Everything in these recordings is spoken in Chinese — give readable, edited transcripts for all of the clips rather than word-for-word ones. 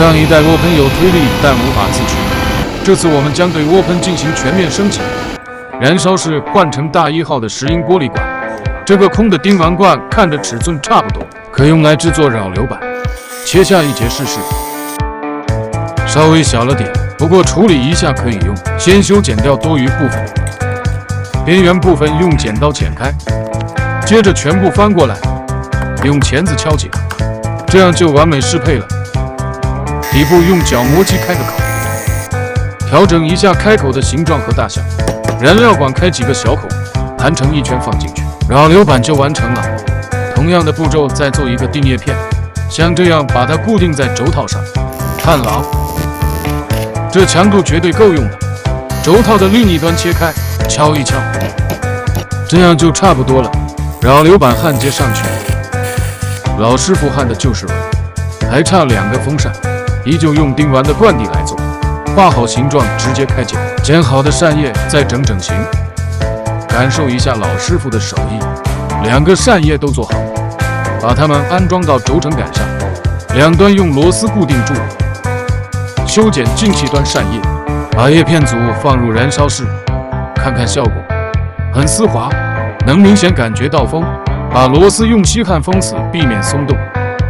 上一代涡喷有推力，但无法自取。这次我们将对涡喷进行全面升级，燃烧室换成大1号的10英玻璃管。这个空的丁烷罐看着尺寸差不多，可用来制作扰流板。切下一节试试，稍微小了点，不过处理一下可以用。先修剪掉多余部分，边缘部分用剪刀剪开，接着全部翻过来，用钳子敲紧，这样就完美适配了。底部用角磨机开个口，调整一下开口的形状和大小。燃料管开几个小口，盘成一圈放进去，扰流板就完成了。同样的步骤再做一个定叶片，像这样把它固定在轴套上，看牢，这强度绝对够用的。轴套的另一端切开，敲一敲，这样就差不多了。扰流板焊接上去，老师傅焊的就是软，还差2个风扇。依旧用丁烷的罐底来做，画好形状直接开剪，剪好的扇叶再整整形，感受一下老师傅的手艺。2个扇叶都做好，把它们安装到轴承杆上，两端用螺丝固定住，修剪进气端扇叶，把叶片组放入燃烧室，看看效果，很丝滑，能明显感觉到风。把螺丝用锡焊封死，避免松动，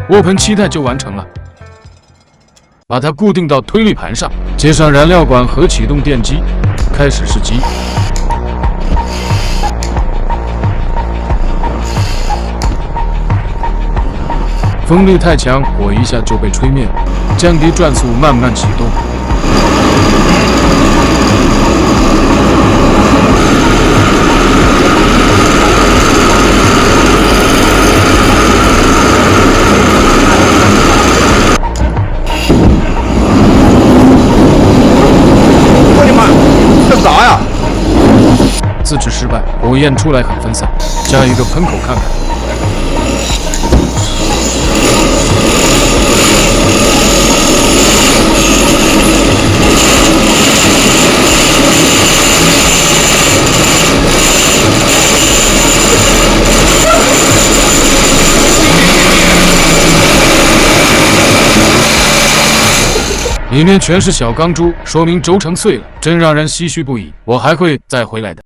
涡喷漆带就完成了。把它固定到推力盘上，接上燃料管和启动电机，开始试机。风力太强，火一下就被吹灭了，降低转速，慢慢启动。自制失败，火焰出来很分散，加一个喷口看看。里面全是小钢珠，说明轴承碎了，真让人唏嘘不已。我还会再回来的。